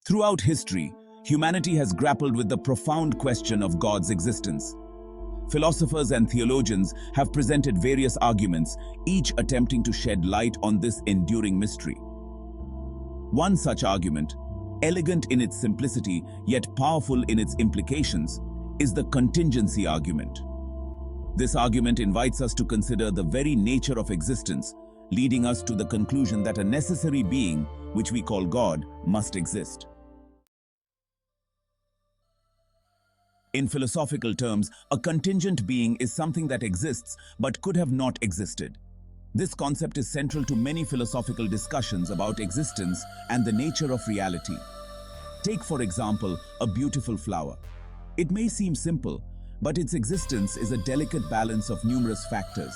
Throughout history, humanity has grappled with the profound question of God's existence. Philosophers and theologians have presented various arguments, each attempting to shed light on this enduring mystery. One such argument, elegant in its simplicity yet powerful in its implications, is the contingency argument. This argument invites us to consider the very nature of existence, leading us to the conclusion that a necessary being, which we call God, must exist. In philosophical terms, a contingent being is something that exists but could have not existed. This concept is central to many philosophical discussions about existence and the nature of reality. Take, for example, a beautiful flower. It may seem simple, but its existence is a delicate balance of numerous factors.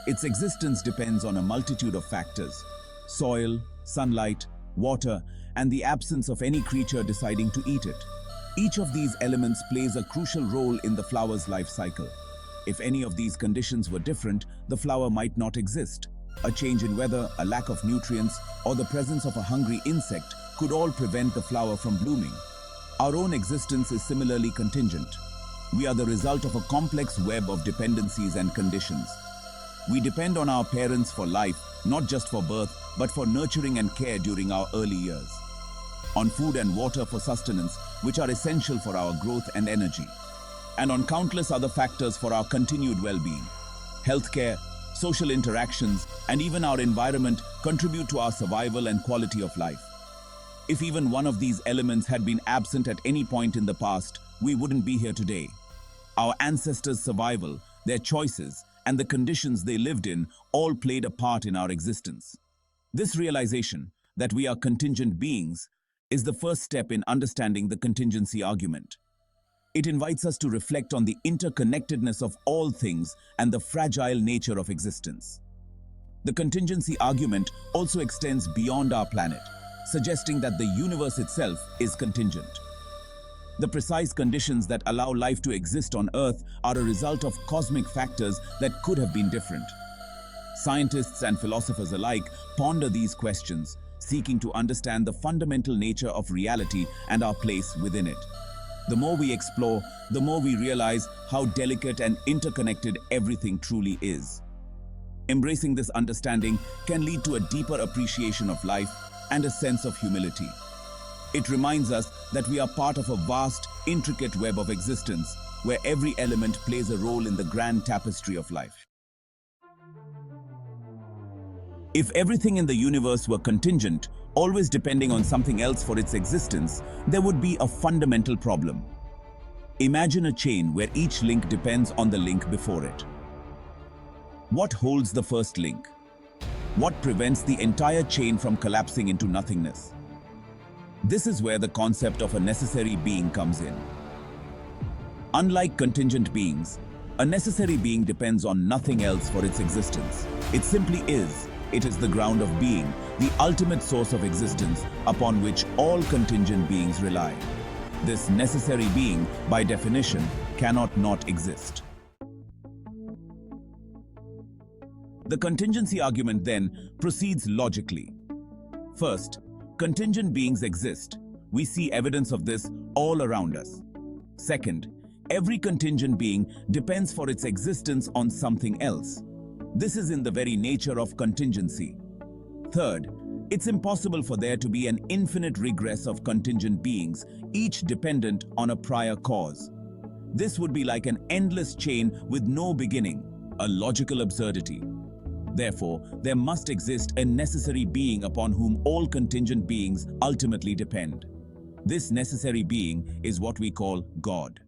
Its existence depends on a multitude of factors: soil, sunlight, water, and the absence of any creature deciding to eat it. Each of these elements plays a crucial role in the flower's life cycle. If any of these conditions were different, the flower might not exist. A change in weather, a lack of nutrients, or the presence of a hungry insect could all prevent the flower from blooming. Our own existence is similarly contingent. We are the result of a complex web of dependencies and conditions. We depend on our parents for life, not just for birth, but for nurturing and care during our early years. On food and water for sustenance, which are essential for our growth and energy. And on countless other factors for our continued well-being. Healthcare, social interactions, and even our environment contribute to our survival and quality of life. If even one of these elements had been absent at any point in the past, we wouldn't be here today. Our ancestors' survival, their choices, and the conditions they lived in all played a part in our existence. This realization, that we are contingent beings, is the first step in understanding the contingency argument. It invites us to reflect on the interconnectedness of all things and the fragile nature of existence. The contingency argument also extends beyond our planet, suggesting that the universe itself is contingent. The precise conditions that allow life to exist on Earth are a result of cosmic factors that could have been different. Scientists and philosophers alike ponder these questions, seeking to understand the fundamental nature of reality and our place within it. The more we explore, the more we realize how delicate and interconnected everything truly is. Embracing this understanding can lead to a deeper appreciation of life and a sense of humility. It reminds us that we are part of a vast, intricate web of existence, where every element plays a role in the grand tapestry of life. If everything in the universe were contingent, always depending on something else for its existence, there would be a fundamental problem. Imagine a chain where each link depends on the link before it. What holds the first link? What prevents the entire chain from collapsing into nothingness? This is where the concept of a necessary being comes in. Unlike contingent beings, a necessary being depends on nothing else for its existence. It simply is. It is the ground of being, the ultimate source of existence upon which all contingent beings rely. This necessary being, by definition, cannot not exist. The contingency argument then proceeds logically. First, contingent beings exist. We see evidence of this all around us. Second, every contingent being depends for its existence on something else. This is in the very nature of contingency. Third, it's impossible for there to be an infinite regress of contingent beings, each dependent on a prior cause. This would be like an endless chain with no beginning, a logical absurdity. Therefore, there must exist a necessary being upon whom all contingent beings ultimately depend. This necessary being is what we call God.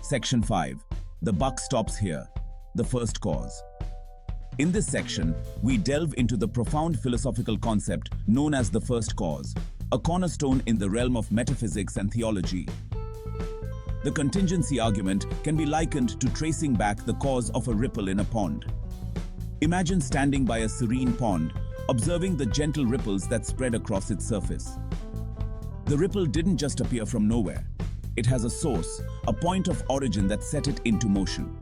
Section 5. The buck stops here. The first cause. In this section, we delve into the profound philosophical concept known as the first cause, a cornerstone in the realm of metaphysics and theology. The contingency argument can be likened to tracing back the cause of a ripple in a pond. Imagine standing by a serene pond, observing the gentle ripples that spread across its surface. The ripple didn't just appear from nowhere. It has a source, a point of origin that set it into motion.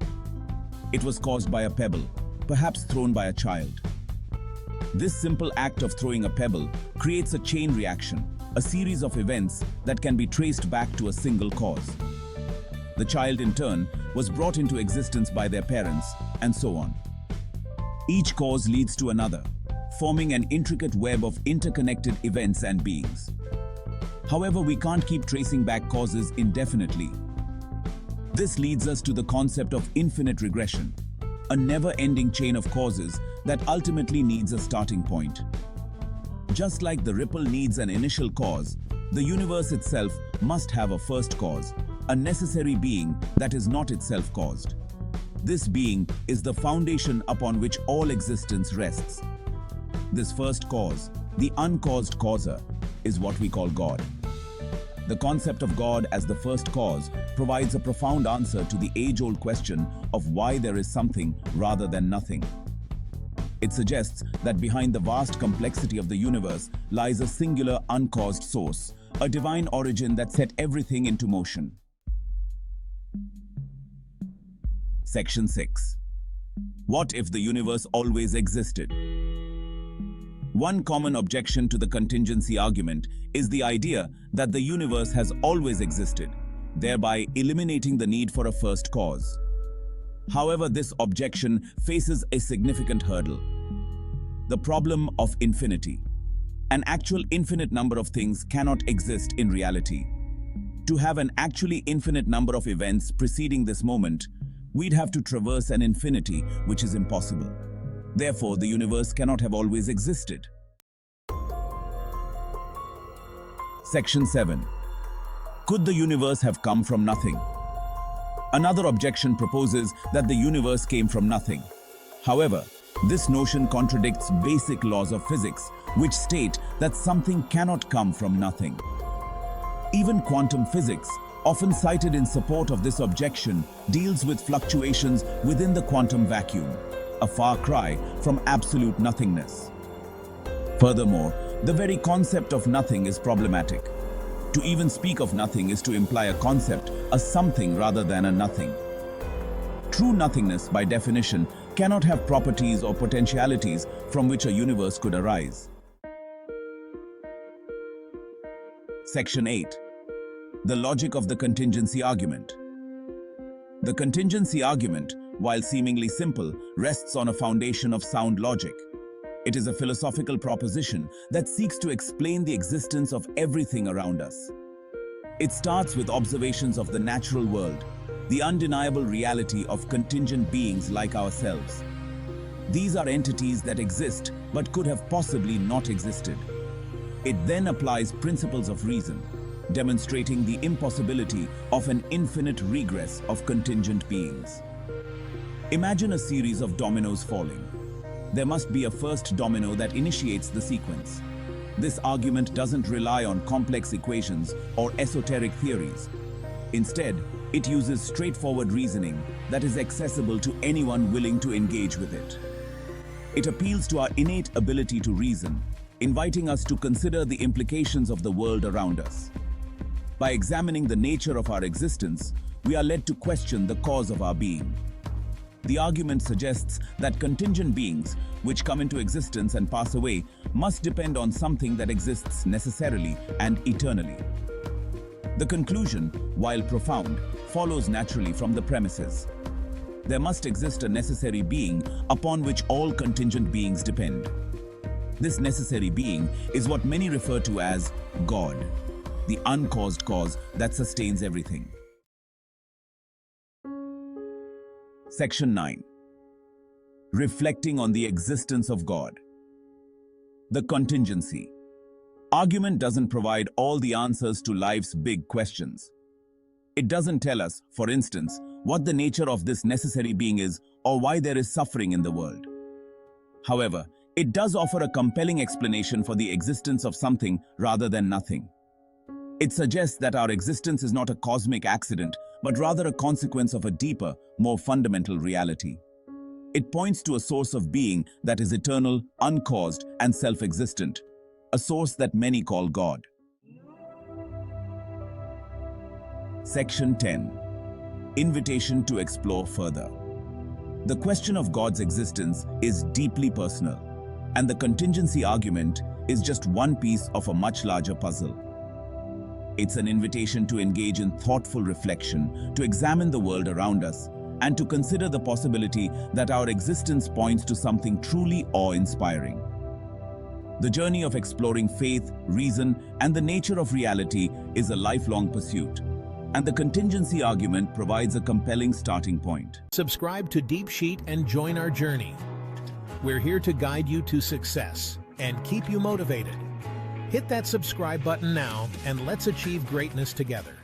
It was caused by a pebble, perhaps thrown by a child. This simple act of throwing a pebble creates a chain reaction, a series of events that can be traced back to a single cause. The child, in turn, was brought into existence by their parents, and so on. Each cause leads to another, forming an intricate web of interconnected events and beings. However, we can't keep tracing back causes indefinitely. This leads us to the concept of infinite regression, a never-ending chain of causes that ultimately needs a starting point. Just like the ripple needs an initial cause, the universe itself must have a first cause, a necessary being that is not itself caused. This being is the foundation upon which all existence rests. This first cause, the uncaused causer, is what we call God. The concept of God as the first cause provides a profound answer to the age-old question of why there is something rather than nothing. It suggests that behind the vast complexity of the universe lies a singular uncaused source, a divine origin that set everything into motion. Section 6. What if the universe always existed? One common objection to the contingency argument is the idea that the universe has always existed, thereby eliminating the need for a first cause. However, this objection faces a significant hurdle: the problem of infinity. An actual infinite number of things cannot exist in reality. To have an actually infinite number of events preceding this moment, we'd have to traverse an infinity, which is impossible. Therefore, the universe cannot have always existed. Section 7. Could the universe have come from nothing? Another objection proposes that the universe came from nothing. However, this notion contradicts basic laws of physics, which state that something cannot come from nothing. Even quantum physics, often cited in support of this objection, deals with fluctuations within the quantum vacuum, a far cry from absolute nothingness. Furthermore, the very concept of nothing is problematic. To even speak of nothing is to imply a concept, a something rather than a nothing. True nothingness, by definition, cannot have properties or potentialities from which a universe could arise. Section 8. The logic of the contingency argument. The contingency argument, while seemingly simple, rests on a foundation of sound logic. It is a philosophical proposition that seeks to explain the existence of everything around us. It starts with observations of the natural world, the undeniable reality of contingent beings like ourselves. These are entities that exist but could have possibly not existed. It then applies principles of reason, demonstrating the impossibility of an infinite regress of contingent beings. Imagine a series of dominoes falling. There must be a first domino that initiates the sequence. This argument doesn't rely on complex equations or esoteric theories. Instead, it uses straightforward reasoning that is accessible to anyone willing to engage with it. It appeals to our innate ability to reason, inviting us to consider the implications of the world around us. By examining the nature of our existence, we are led to question the cause of our being. The argument suggests that contingent beings, which come into existence and pass away, must depend on something that exists necessarily and eternally. The conclusion, while profound, follows naturally from the premises. There must exist a necessary being upon which all contingent beings depend. This necessary being is what many refer to as God, the uncaused cause that sustains everything. Section 9. Reflecting on the existence of God. The contingency argument doesn't provide all the answers to life's big questions. It doesn't tell us, for instance, what the nature of this necessary being is or why there is suffering in the world. However, it does offer a compelling explanation for the existence of something rather than nothing. It suggests that our existence is not a cosmic accident, but rather a consequence of a deeper, more fundamental reality. It points to a source of being that is eternal, uncaused, and self-existent, a source that many call God. Section 10. Invitation to explore further. The question of God's existence is deeply personal. And the contingency argument is just one piece of a much larger puzzle. It's an invitation to engage in thoughtful reflection, to examine the world around us, and to consider the possibility that our existence points to something truly awe-inspiring. The journey of exploring faith, reason, and the nature of reality is a lifelong pursuit, and the contingency argument provides a compelling starting point. Subscribe to Deep Sheet and join our journey. We're here to guide you to success and keep you motivated. Hit that subscribe button now and let's achieve greatness together.